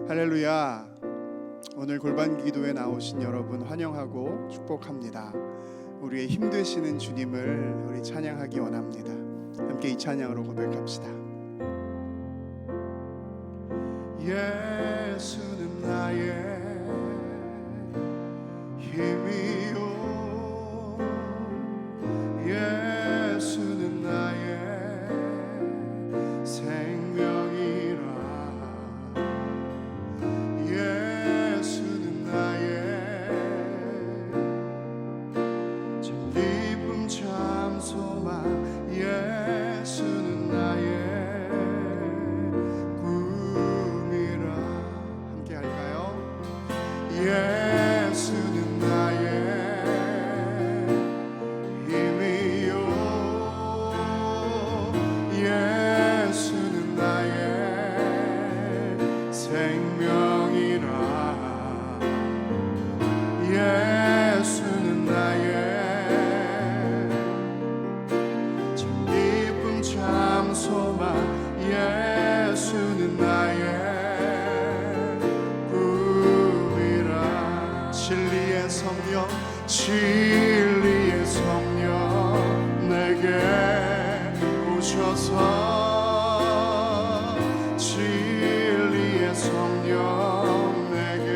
할렐루야. 오늘 골반 기도에 나오신 여러분 환영하고 축복합니다. 우리의 힘 되시는 주님을 우리 찬양하기 원합니다. 함께 이 찬양으로 고백합시다. 예수는 나의 힘이요, 예수는 나의 생명이라. 예수는 나의 참 기쁨 참 소망, 예수는 나의 꿈이라. 함께 할까요? 예수는 나의 힘이요, 예수는 나의 생명이라. 예수는 나의 참 기쁨 참 소망, 예수는 나의 꿈이라. 진리의 성령, 진리의 성령 내게 오셔서, 진리의 성령 내게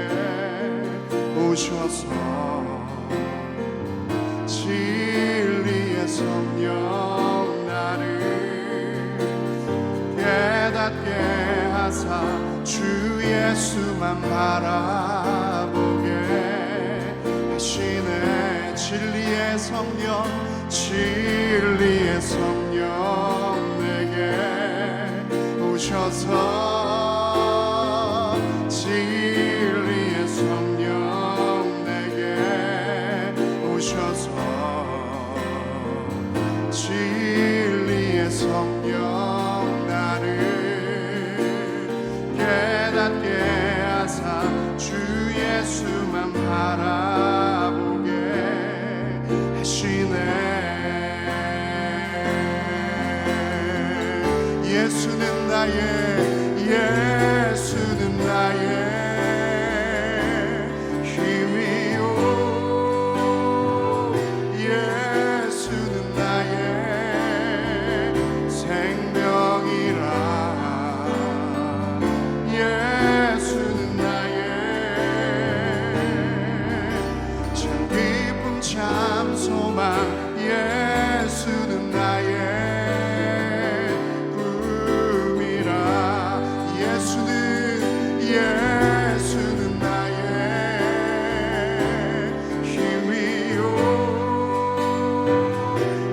오셔서, 진리의 성령 나를 깨닫게 하사 주 예수만 바라보게 하시네. 진리의 성령, 진리의 성령 내게 오셔서, 진리의 성령 내게 오셔서, 진리의 성령 나를 깨닫게 하사 주 예수만 바라보게 하시네. 예수는 나의, 예수는 나의 힘이요, 예수는 나의 생명이라. 예수는 나의 참 기쁨 참 소망, 예수는 나의 꿈이라. 예수는 나의 힘이요,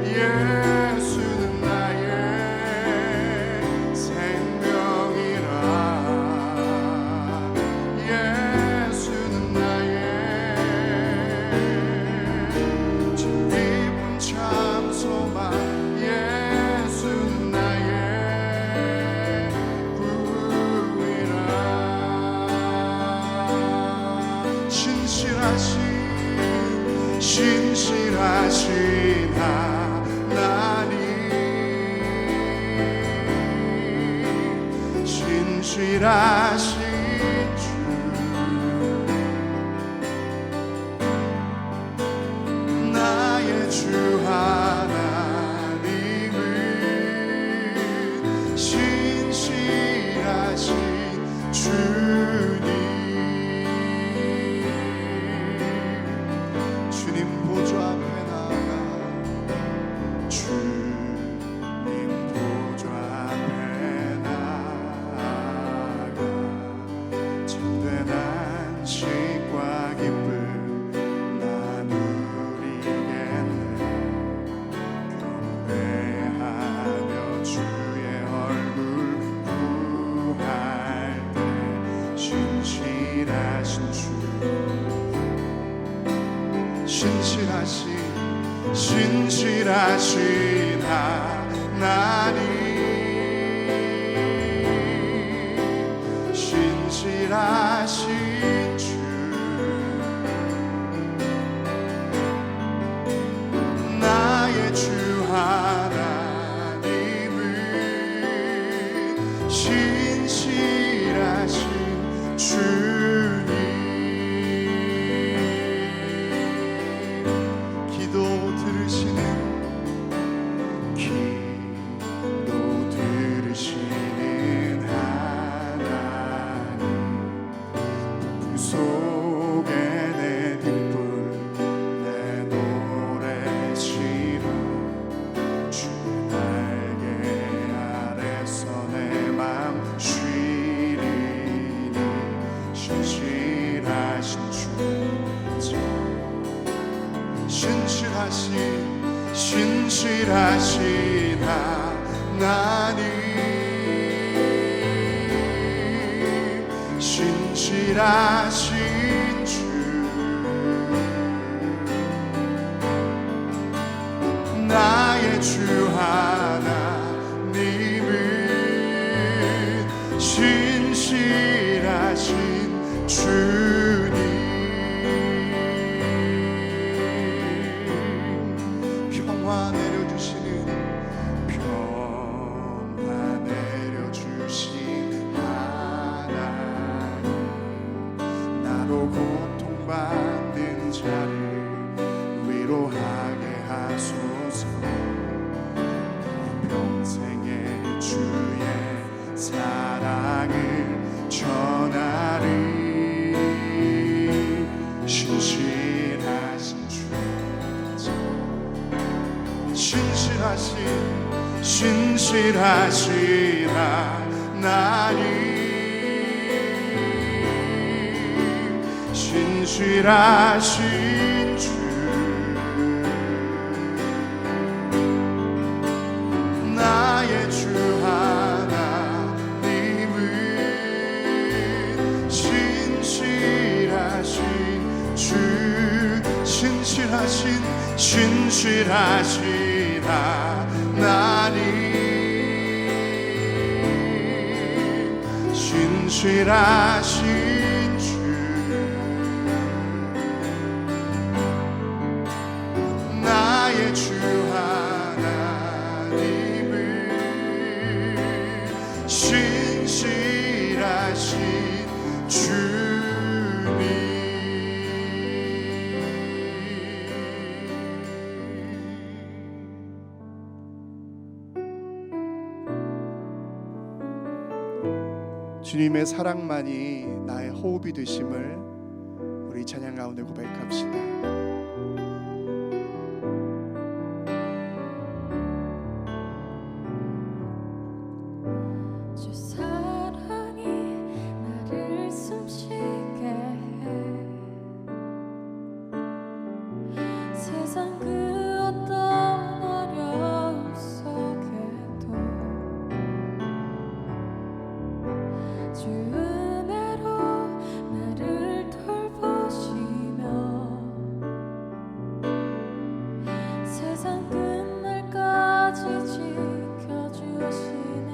예수는 나의 생명이라. 예수는 나의 참 기쁨 참 소망, 예수는 나의 꿈이라. 신실하신 하나님, 신실하신 주, 나의 주 하나님은 신실하신 주님. 주님 보좌 앞에 나가, 주님 보좌 앞에 나가 참된 안식과 기쁨 나누리겠네. 경배하며 주의 얼굴 구할 때 신실하신 주, 신실하신 하나님, 신실하신 주, 나의 주 하나님은 신실하신 주님 기도 들으시는 하나님 폭풍 속에 내 뒷불 내 노래 실어 주의 날개 아래서 내 맘 쉬리니 신실하신 주 신실하신 하나님 신실하신 주 나의 주 하나님은 신실하신 주님 평화 내려주시는 하나님 나로 고통받는 자를 위로하게 하소서 평생의 주의 사랑을 전하리 신실하신 주 신실하신 하나님 신실하신 주 나의 주 하나님은 신실하신 주 신실하신 하나님 신실하신 주 나의 주 하나님은 신실하신 주님 주님의 사랑만이 나의 호흡이 되심을 우리 찬양 가운데 고백합시다. 주 사랑이 나를 숨쉬게 해 세상 그 어떤 어려움 속에도 주 은혜로 나를 돌보시며 세상 끝날까지 지켜주시네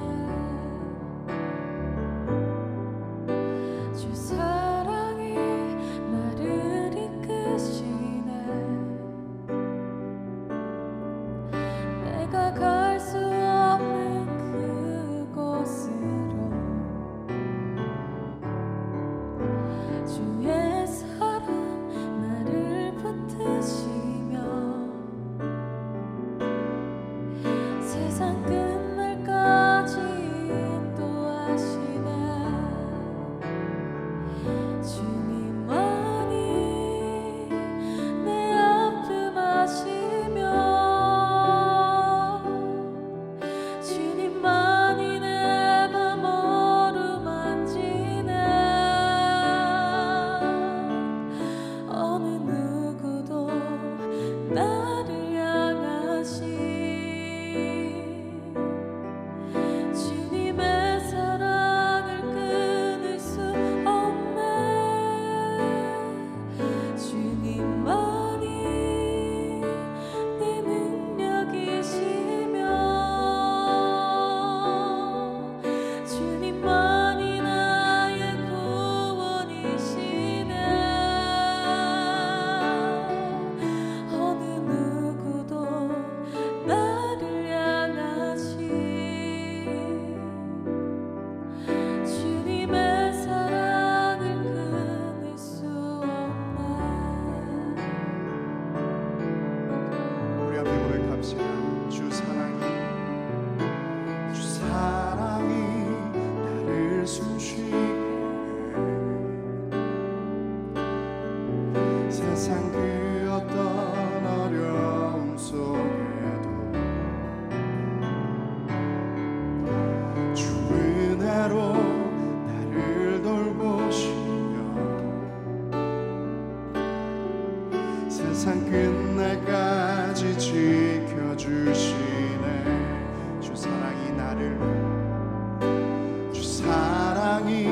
나를 주 사랑이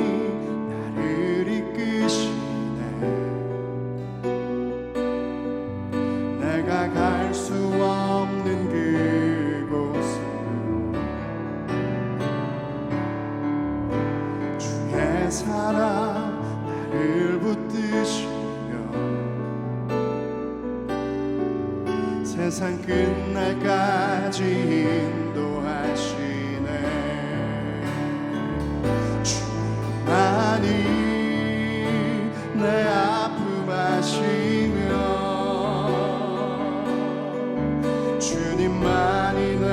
나를 이끄시네 내가 갈 수 없는 그곳으로 주의 사랑 나를 붙드시며 세상 끝날까지 인도하시네 주만이 내 아픔 아시며 주님만이 내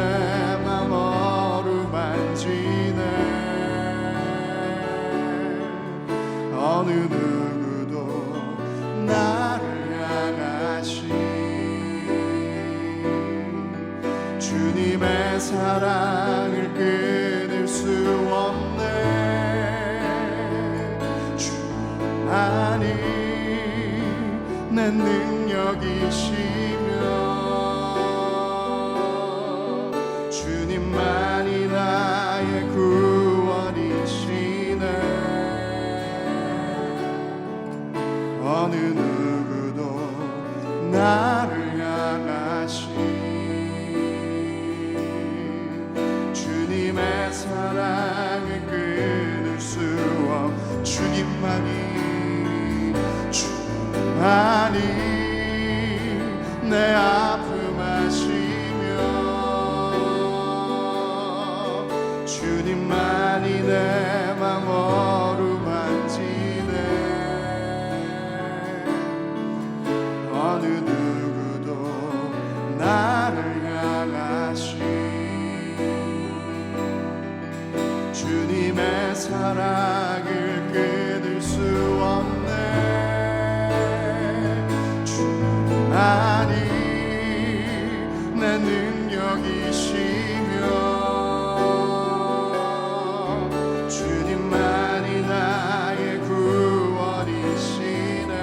맘 어루만지네 어느 누구도 나를 향하시 주님의 사랑을 끊을 수 없네 주만이 내 능력이시며 주님만이 나의 구원이시네 어느 누구도 나를 향하시 주님의 사랑을 끊을 수 없 주님만이 내 아픔 아시며 주님만이 내 맘 어루만지네 어느 누구도 나를 향하시 주님의 사랑을 끊을 수 없네 주만이 내 능력이시며 주님만이 나의 구원이시네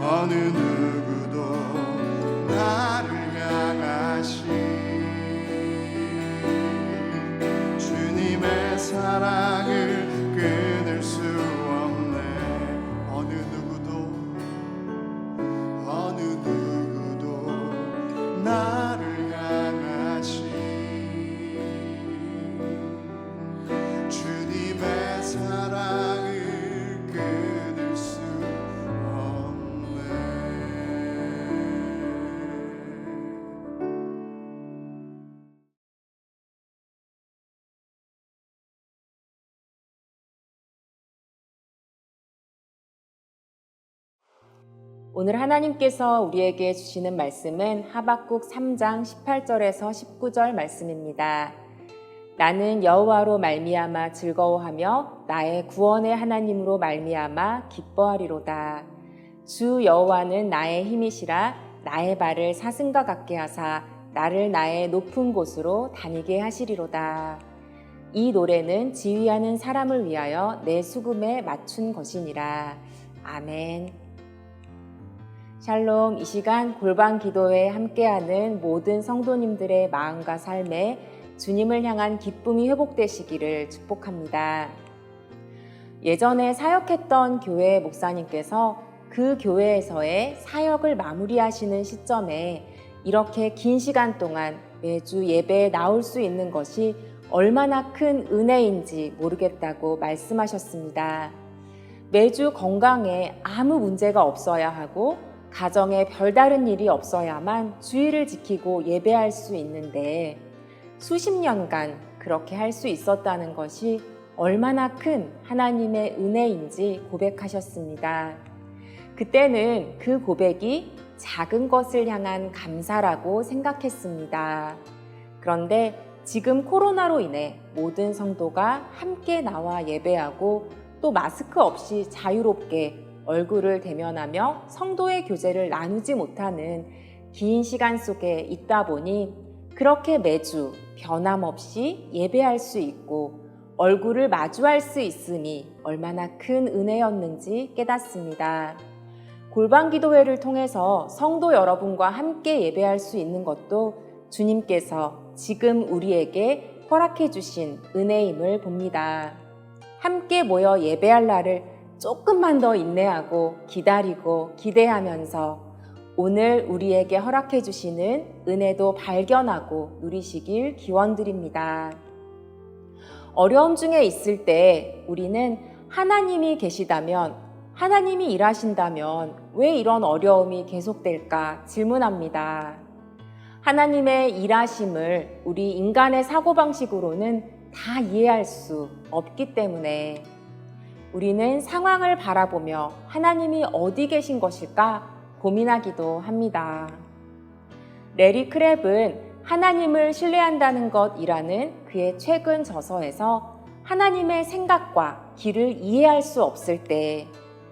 어느 누구도 나를 향하시 주님의 사랑을 끊을 수 없네 어느 누구도 나를 향하시 주님의 사랑을 끊을 수 없네 오늘 하나님께서 우리에게 주시는 말씀은 하박국 3장 18절에서 19절 말씀입니다. 나는 여호와로 말미암아 즐거워하며 나의 구원의 하나님으로 말미암아 기뻐하리로다. 주 여호와는 나의 힘이시라 나의 발을 사슴과 같게 하사 나를 나의 높은 곳으로 다니게 하시리로다. 이 노래는 지휘하는 사람을 위하여 내 수금에 맞춘 것이니라. 아멘. 샬롬, 이 시간 골방 기도에 함께하는 모든 성도님들의 마음과 삶에 주님을 향한 기쁨이 회복되시기를 축복합니다. 예전에 사역했던 교회 목사님께서 그 교회에서의 사역을 마무리하시는 시점에 이렇게 긴 시간 동안 매주 예배에 나올 수 있는 것이 얼마나 큰 은혜인지 모르겠다고 말씀하셨습니다. 매주 건강에 아무 문제가 없어야 하고 가정에 별다른 일이 없어야만 주의를 지키고 예배할 수 있는데 수십 년간 그렇게 할 수 있었다는 것이 얼마나 큰 하나님의 은혜인지 고백하셨습니다. 그때는 그 고백이 작은 것을 향한 감사라고 생각했습니다. 그런데 지금 코로나로 인해 모든 성도가 함께 나와 예배하고 또 마스크 없이 자유롭게 얼굴을 대면하며 성도의 교제를 나누지 못하는 긴 시간 속에 있다 보니 그렇게 매주 변함없이 예배할 수 있고 얼굴을 마주할 수 있음이 얼마나 큰 은혜였는지 깨닫습니다. 골방 기도회를 통해서 성도 여러분과 함께 예배할 수 있는 것도 주님께서 지금 우리에게 허락해 주신 은혜임을 봅니다. 함께 모여 예배할 날을 조금만 더 인내하고 기다리고 기대하면서 오늘 우리에게 허락해 주시는 은혜도 발견하고 누리시길 기원드립니다. 어려움 중에 있을 때 우리는 하나님이 계시다면, 하나님이 일하신다면 왜 이런 어려움이 계속될까 질문합니다. 하나님의 일하심을 우리 인간의 사고방식으로는 다 이해할 수 없기 때문에 우리는 상황을 바라보며 하나님이 어디 계신 것일까 고민하기도 합니다. 레리 크랩은 하나님을 신뢰한다는 것이라는 그의 최근 저서에서 하나님의 생각과 길을 이해할 수 없을 때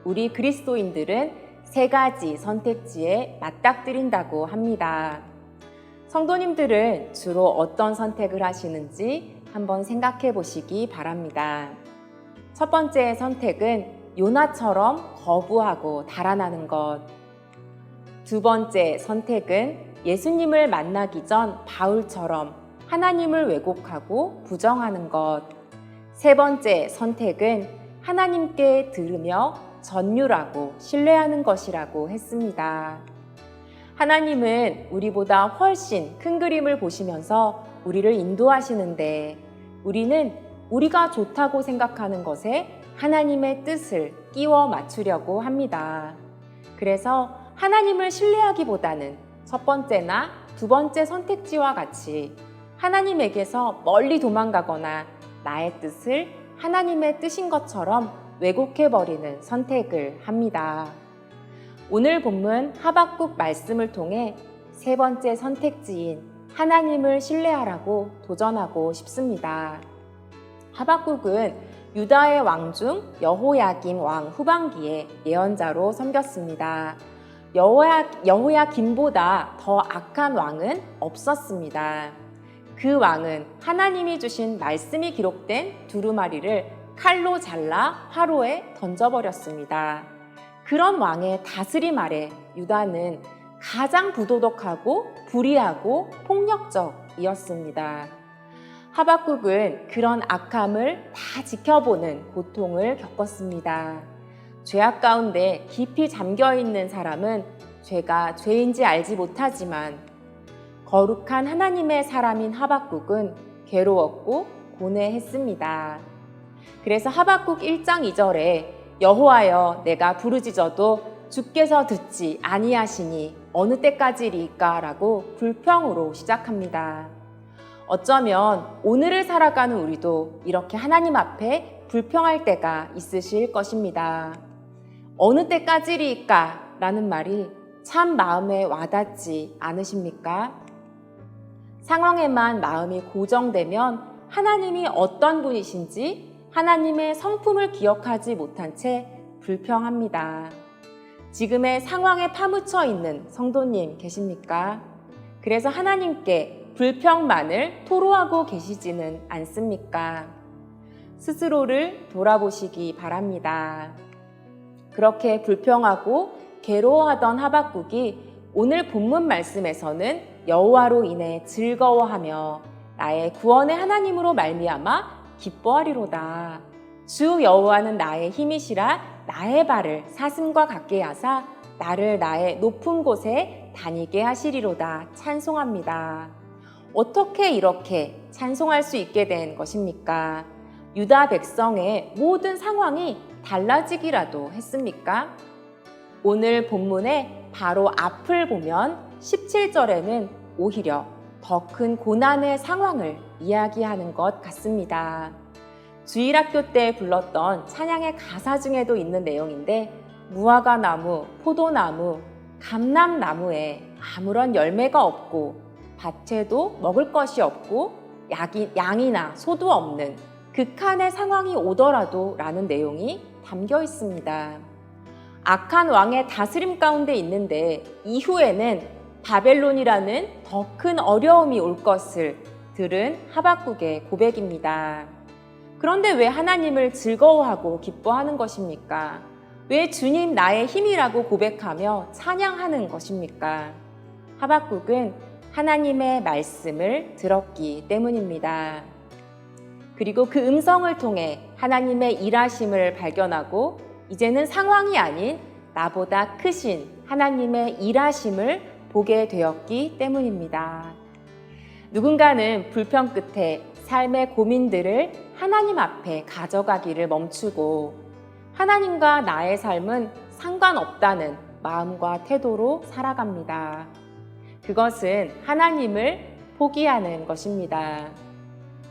우리 그리스도인들은 세 가지 선택지에 맞닥뜨린다고 합니다. 성도님들은 주로 어떤 선택을 하시는지 한번 생각해 보시기 바랍니다. 첫 번째 선택은 요나처럼 거부하고 달아나는 것. 두 번째 선택은 예수님을 만나기 전 바울처럼 하나님을 왜곡하고 부정하는 것. 세 번째 선택은 하나님께 들으며 전율하고 신뢰하는 것이라고 했습니다. 하나님은 우리보다 훨씬 큰 그림을 보시면서 우리를 인도하시는데 우리는 우리가 좋다고 생각하는 것에 하나님의 뜻을 끼워 맞추려고 합니다. 그래서 하나님을 신뢰하기보다는 첫 번째나 두 번째 선택지와 같이 하나님에게서 멀리 도망가거나 나의 뜻을 하나님의 뜻인 것처럼 왜곡해버리는 선택을 합니다. 오늘 본문 하박국 말씀을 통해 세 번째 선택지인 하나님을 신뢰하라고 도전하고 싶습니다. 하박국은 유다의 왕 중 여호야김 왕 후반기에 예언자로 섬겼습니다. 여호야김보다 더 악한 왕은 없었습니다. 그 왕은 하나님이 주신 말씀이 기록된 두루마리를 칼로 잘라 화로에 던져버렸습니다. 그런 왕의 다스림 아래 유다는 가장 부도덕하고 불의하고 폭력적이었습니다. 하박국은 그런 악함을 다 지켜보는 고통을 겪었습니다. 죄악 가운데 깊이 잠겨있는 사람은 죄가 죄인지 알지 못하지만 거룩한 하나님의 사람인 하박국은 괴로웠고 고뇌했습니다. 그래서 하박국 1장 2절에 여호와여 내가 부르짖어도 주께서 듣지 아니하시니 어느 때까지리까 라고 불평으로 시작합니다. 어쩌면 오늘을 살아가는 우리도 이렇게 하나님 앞에 불평할 때가 있으실 것입니다. 어느 때까지리까 라는 말이 참 마음에 와닿지 않으십니까? 상황에만 마음이 고정되면 하나님이 어떤 분이신지 하나님의 성품을 기억하지 못한 채 불평합니다. 지금의 상황에 파묻혀 있는 성도님 계십니까? 그래서 하나님께 불평만을 토로하고 계시지는 않습니까? 스스로를 돌아보시기 바랍니다. 그렇게 불평하고 괴로워하던 하박국이 오늘 본문 말씀에서는 여호와로 인해 즐거워하며 나의 구원의 하나님으로 말미암아 기뻐하리로다. 주 여호와는 나의 힘이시라 나의 발을 사슴과 같게 하사 나를 나의 높은 곳에 다니게 하시리로다 찬송합니다. 어떻게 이렇게 찬송할 수 있게 된 것입니까? 유다 백성의 모든 상황이 달라지기라도 했습니까? 오늘 본문의 바로 앞을 보면 17절에는 오히려 더 큰 고난의 상황을 이야기하는 것 같습니다. 주일학교 때 불렀던 찬양의 가사 중에도 있는 내용인데 무화과 나무, 포도나무, 감람나무에 아무런 열매가 없고 밭에도 먹을 것이 없고 양이나 소도 없는 극한의 상황이 오더라도 라는 내용이 담겨 있습니다. 악한 왕의 다스림 가운데 있는데 이후에는 바벨론이라는 더 큰 어려움이 올 것을 들은 하박국의 고백입니다. 그런데 왜 하나님을 즐거워하고 기뻐하는 것입니까? 왜 주님 나의 힘이라고 고백하며 찬양하는 것입니까? 하박국은 하나님의 말씀을 들었기 때문입니다. 그리고 그 음성을 통해 하나님의 일하심을 발견하고 이제는 상황이 아닌 나보다 크신 하나님의 일하심을 보게 되었기 때문입니다. 누군가는 불평 끝에 삶의 고민들을 하나님 앞에 가져가기를 멈추고 하나님과 나의 삶은 상관없다는 마음과 태도로 살아갑니다. 그것은 하나님을 포기하는 것입니다.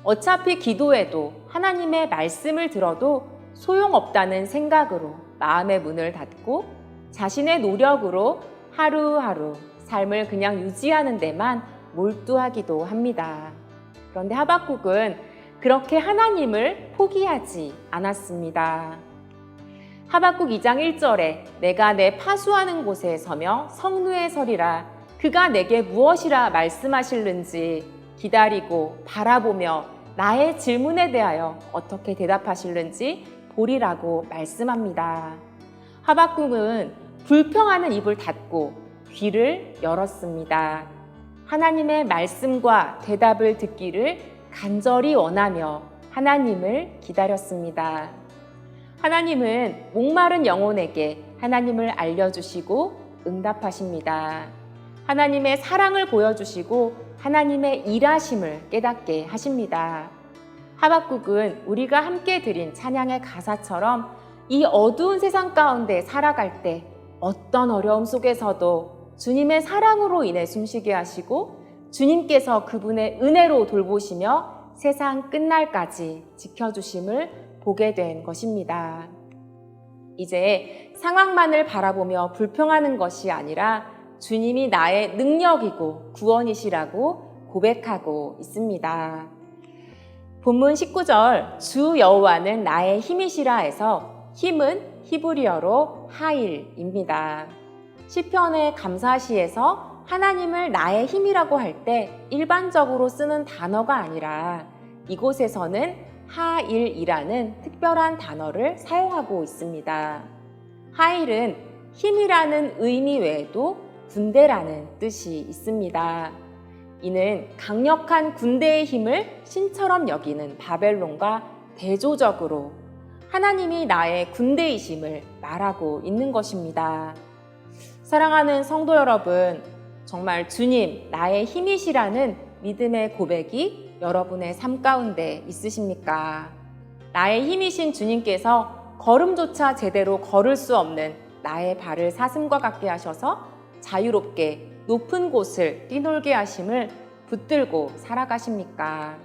어차피 기도해도 하나님의 말씀을 들어도 소용없다는 생각으로 마음의 문을 닫고 자신의 노력으로 하루하루 삶을 그냥 유지하는 데만 몰두하기도 합니다. 그런데 하박국은 그렇게 하나님을 포기하지 않았습니다. 하박국 2장 1절에 내가 내 파수하는 곳에 서며 성루에 서리라 그가 내게 무엇이라 말씀하실는지 기다리고 바라보며 나의 질문에 대하여 어떻게 대답하실는지 보리라고 말씀합니다. 하박국은 불평하는 입을 닫고 귀를 열었습니다. 하나님의 말씀과 대답을 듣기를 간절히 원하며 하나님을 기다렸습니다. 하나님은 목마른 영혼에게 하나님을 알려주시고 응답하십니다. 하나님의 사랑을 보여주시고 하나님의 일하심을 깨닫게 하십니다. 하박국은 우리가 함께 드린 찬양의 가사처럼 이 어두운 세상 가운데 살아갈 때 어떤 어려움 속에서도 주님의 사랑으로 인해 숨쉬게 하시고 주님께서 그분의 은혜로 돌보시며 세상 끝날까지 지켜주심을 보게 된 것입니다. 이제 상황만을 바라보며 불평하는 것이 아니라 주님이 나의 능력이고 구원이시라고 고백하고 있습니다. 본문 19절 주 여호와는 나의 힘이시라에서 힘은 히브리어로 하일입니다. 시편의 감사시에서 하나님을 나의 힘이라고 할 때 일반적으로 쓰는 단어가 아니라 이곳에서는 하일이라는 특별한 단어를 사용하고 있습니다. 하일은 힘이라는 의미 외에도 군대라는 뜻이 있습니다. 이는 강력한 군대의 힘을 신처럼 여기는 바벨론과 대조적으로 하나님이 나의 군대이심을 말하고 있는 것입니다. 사랑하는 성도 여러분, 정말 주님, 나의 힘이시라는 믿음의 고백이 여러분의 삶 가운데 있으십니까? 나의 힘이신 주님께서 걸음조차 제대로 걸을 수 없는 나의 발을 사슴과 같게 하셔서 자유롭게 높은 곳을 뛰놀게 하심을 붙들고 살아가십니까?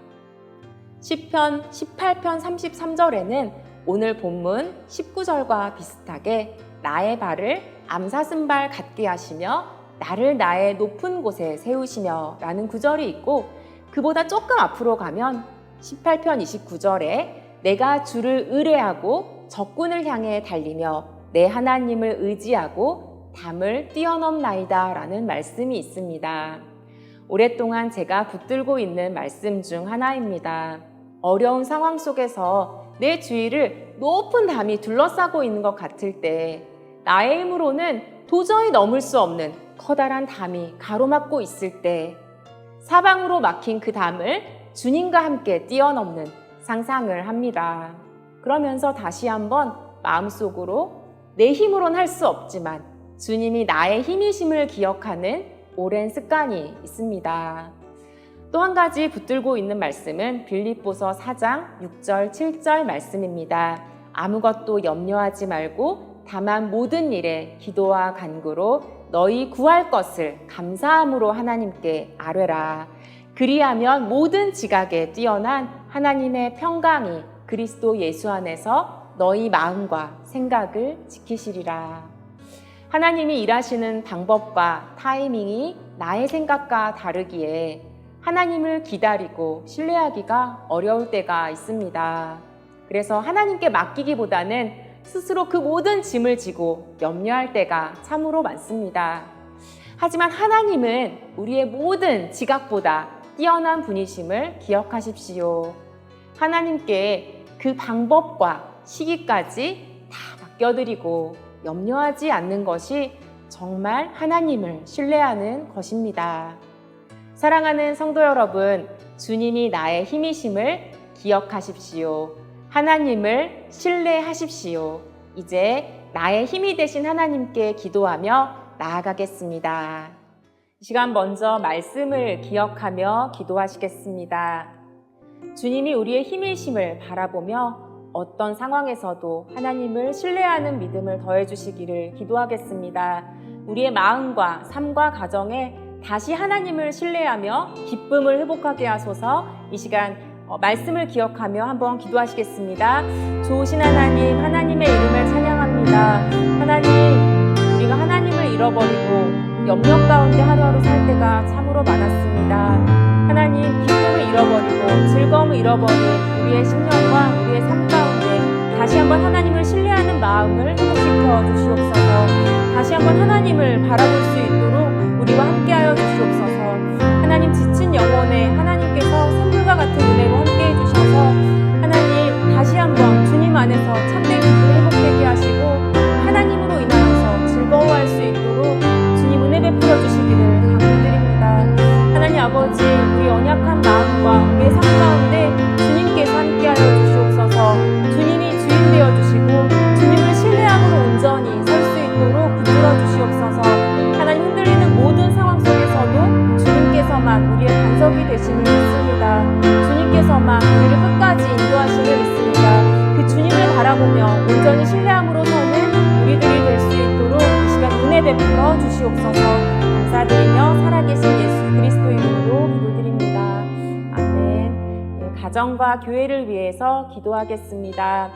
시편 18편 33절에는 오늘 본문 19절과 비슷하게 나의 발을 암사슴발 같게 하시며 나를 나의 높은 곳에 세우시며 라는 구절이 있고 그보다 조금 앞으로 가면 18편 29절에 내가 주를 의뢰하고 적군을 향해 달리며 내 하나님을 의지하고 담을 뛰어넘나이다 라는 말씀이 있습니다. 오랫동안 제가 붙들고 있는 말씀 중 하나입니다. 어려운 상황 속에서 내 주위를 높은 담이 둘러싸고 있는 것 같을 때 나의 힘으로는 도저히 넘을 수 없는 커다란 담이 가로막고 있을 때 사방으로 막힌 그 담을 주님과 함께 뛰어넘는 상상을 합니다. 그러면서 다시 한번 마음속으로 내 힘으로는 할 수 없지만 주님이 나의 힘이심을 기억하는 오랜 습관이 있습니다. 또 한 가지 붙들고 있는 말씀은 빌립보서 4장 6절 7절 말씀입니다. 아무것도 염려하지 말고 다만 모든 일에 기도와 간구로 너희 구할 것을 감사함으로 하나님께 아뢰라. 그리하면 모든 지각에 뛰어난 하나님의 평강이 그리스도 예수 안에서 너희 마음과 생각을 지키시리라. 하나님이 일하시는 방법과 타이밍이 나의 생각과 다르기에 하나님을 기다리고 신뢰하기가 어려울 때가 있습니다. 그래서 하나님께 맡기기보다는 스스로 그 모든 짐을 지고 염려할 때가 참으로 많습니다. 하지만 하나님은 우리의 모든 지각보다 뛰어난 분이심을 기억하십시오. 하나님께 그 방법과 시기까지 다 맡겨드리고 염려하지 않는 것이 정말 하나님을 신뢰하는 것입니다. 사랑하는 성도 여러분, 주님이 나의 힘이심을 기억하십시오. 하나님을 신뢰하십시오. 이제 나의 힘이 되신 하나님께 기도하며 나아가겠습니다. 이 시간 먼저 말씀을 기억하며 기도하시겠습니다. 주님이 우리의 힘이심을 바라보며 어떤 상황에서도 하나님을 신뢰하는 믿음을 더해주시기를 기도하겠습니다. 우리의 마음과 삶과 가정에 다시 하나님을 신뢰하며 기쁨을 회복하게 하소서. 이 시간 말씀을 기억하며 한번 기도하시겠습니다. 좋으신 하나님, 하나님의 이름을 찬양합니다. 하나님, 우리가 하나님을 잃어버리고 염려 가운데 하루하루 살 때가 참으로 많았습니다. 하나님, 기쁨을 잃어버리고 즐거움을 잃어버린 우리의 심령과 우리의 삶 가운데 다시 한번 하나님을 신뢰하는 마음을 회복시켜 주시옵소서. 다시 한번 하나님을 바라볼 수 있도록 우리와 함께하여 주시옵소서. 하나님, 지친 영혼에 하나님께서 샘물과 같은 은혜로 함께해 주셔서 하나님 다시 한번 주님 안에서 참된 기쁨이 회복되게 하시고 하나님으로 인하여서 즐거워할 수 있도록 주님 은혜 베풀어 주시기를 간구드립니다. 하나님 아버지, 우리 연약한 마음과 우리의 삶 가운데 주님께서 함께하여 주시옵소서. 주님이 주인 되어 주시고 주님을 신뢰함으로 온전히 설 수 있도록 붙들어 주시옵소서. 하나님, 흔들리는 모든 상황 속에서도 주님께서만 우리의 반석이 되심을 믿습니다. 주님께서만 우리를 끝까지 인도하심을 믿습니다. 그 주님을 바라보며 온전히 신뢰함으로 서는 우리들이 될 수 있도록 이 시간 은혜 베풀어 주시옵소서. 감사드리며 살아계신 예수 그리스도 이름으로 기도드립니다. 아멘. 가정과 교회를 위해서 기도하겠습니다.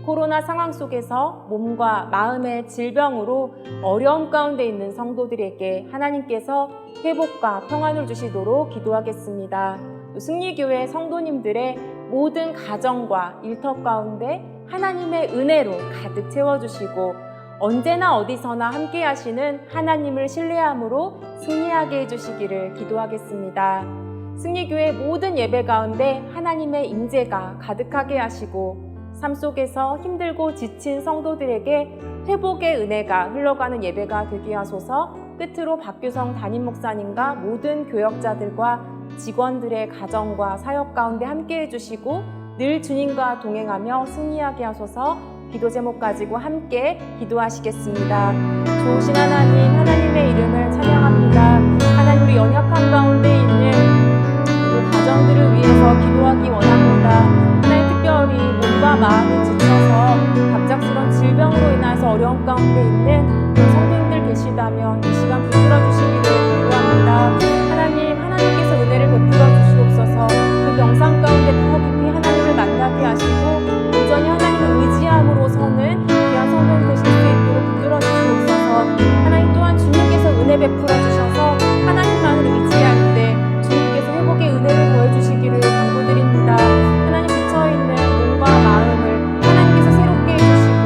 코로나 상황 속에서 몸과 마음의 질병으로 어려움 가운데 있는 성도들에게 하나님께서 회복과 평안을 주시도록 기도하겠습니다. 승리교회 성도님들의 모든 가정과 일터 가운데 하나님의 은혜로 가득 채워주시고 언제나 어디서나 함께 하시는 하나님을 신뢰함으로 승리하게 해주시기를 기도하겠습니다. 승리교회 모든 예배 가운데 하나님의 임재가 가득하게 하시고 삶 속에서 힘들고 지친 성도들에게 회복의 은혜가 흘러가는 예배가 되게 하소서. 끝으로 박규성 담임 목사님과 모든 교역자들과 직원들의 가정과 사역 가운데 함께 해주시고 늘 주님과 동행하며 승리하게 하소서. 기도 제목 가지고 함께 기도하시겠습니다. 좋으신 하나님, 하나님의 이름을 찬양합니다. 하나님, 우리 연약한 가운데 있는 우리 가정들을 위해서 기도하기 원합니다. 하나님, 특별히 몸과 마음이 지쳐서 갑작스런 질병으로 인해서 어려움 가운데 있는 성도님들 계시다면 이 시간 붙들어 주시기를 기도합니다. 하나님, 하나님께서 은혜를 베풀어 주시옵소서. 그 병상 가운데 더 깊이 하나님을 만나게 하시고 온전히 하나님을 의지함으로서는 귀한 성도님 되실 수 있도록 붙들어 주시옵소서. 하나님 또한 주님께서 은혜 베풀어 주셔서 하나님만을 의지할 때 주님께서 회복의 은혜를 더해 주시기를 간구드립니다. 하나님, 지쳐있는 몸과 마음을 하나님께서 새롭게 해주시고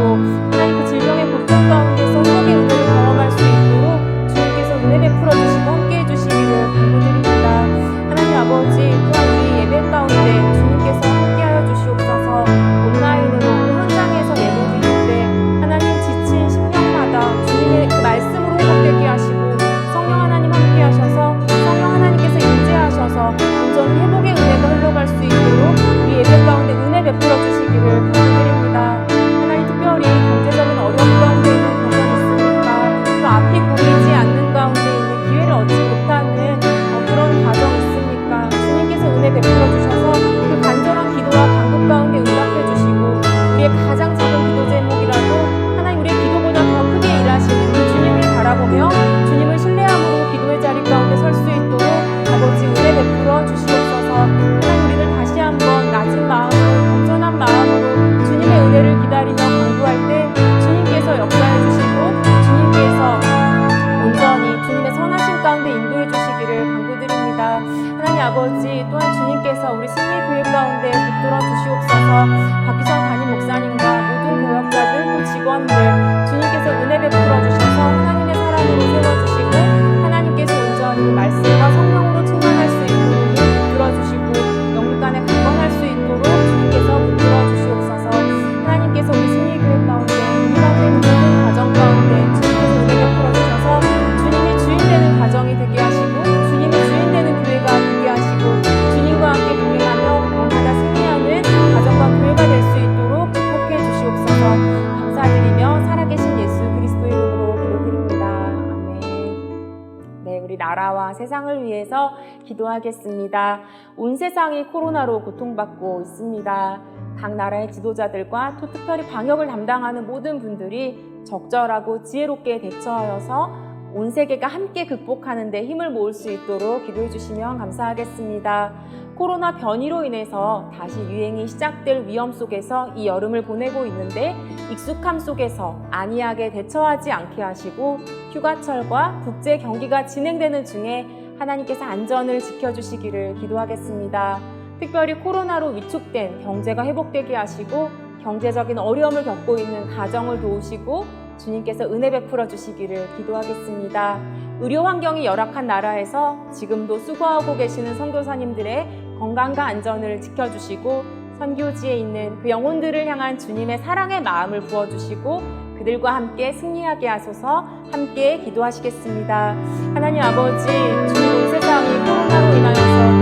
하나님 그 질병의 고통 가운데서 회복의 은혜를 경험할 수 있도록 주님께서 은혜 베풀어 주시고 함께 해주시기를 간구드립니다. 하나님 아버지, 또한 우리 예배 가운데 주님께서 함께하여 주시옵소서. 온라인으로 현장에서 예배 드릴 때 하나님 지친 심령마다 주님의 그 말씀으로 회복되게 하시고 성령 하나님 함께 하셔서 성령 하나님께서 임재하셔서 온전히 회복의 은혜가 흘러갈 수 있도록 우리 예배 가운데 은혜 베풀어 주시기를 부탁드립니다. 하나님, 특별히 경제적인 어려움 가운데 있는 가정이 있습니까? 또 앞이 보이지 않는 가운데 있는 기회를 얻지 못하는 그런 가정이 있습니까? 주님께서 은혜 베풀어 주셔서 그 간절한 기도와 간구 가운데 응답해 주시고 우리의 가장 작은 기도 제목이라도 하나님 우리의 기도보다 더 크게 일하시는 그 주님을 바라보며 주님을 신뢰함으로 기도의 자리 가운데 설 수 있도록 아버지 은혜 베풀어 주시옵소서. 하나님, 우리를 다시 한번 낮은 마음으로 겸손한 마음으로 주님의 은혜를 기다리며 간구할 때 주님께서 역사해 주시고 주님께서 온전히 주님의 선하신 가운데 인도해 주시기를 간구드립니다. 하나님 아버지, 또한 주님께서 우리 승리교회 가운데 붙들어 주시옵소서. 박기성 담임 목사님과 모든 교역자들 또 직원들 주님께서 은혜 베풀어 주셔서 하나님의 사랑으로 세워주시고 하나님께서 온전히 말씀과 성령으로 충만할 수 있도록 붙들어 주시고 영육간에 강건할 수 있도록 주님께서 붙들어 주시옵소서. 하나님께서 우리 승리교회 가운데 일반되는 모든 가정 가운데 주님께서 은혜 베풀어 주셔서 주님이 주인 되는 가정이 되게 하시고 주님이 주인 되는 교회가 나라와 세상을 위해서 기도하겠습니다. 온 세상이 코로나로 고통받고 있습니다. 각 나라의 지도자들과 또 특별히 방역을 담당하는 모든 분들이 적절하고 지혜롭게 대처하여서 온 세계가 함께 극복하는 데 힘을 모을 수 있도록 기도해 주시면 감사하겠습니다. 코로나 변이로 인해서 다시 유행이 시작될 위험 속에서 이 여름을 보내고 있는데 익숙함 속에서 안이하게 대처하지 않게 하시고 휴가철과 국제 경기가 진행되는 중에 하나님께서 안전을 지켜주시기를 기도하겠습니다. 특별히 코로나로 위축된 경제가 회복되게 하시고 경제적인 어려움을 겪고 있는 가정을 도우시고 주님께서 은혜 베풀어 주시기를 기도하겠습니다. 의료 환경이 열악한 나라에서 지금도 수고하고 계시는 선교사님들의 건강과 안전을 지켜주시고 선교지에 있는 그 영혼들을 향한 주님의 사랑의 마음을 부어주시고 그들과 함께 승리하게 하소서. 함께 기도하시겠습니다. 하나님 아버지, 주님 온 세상이 코로나로 인하여서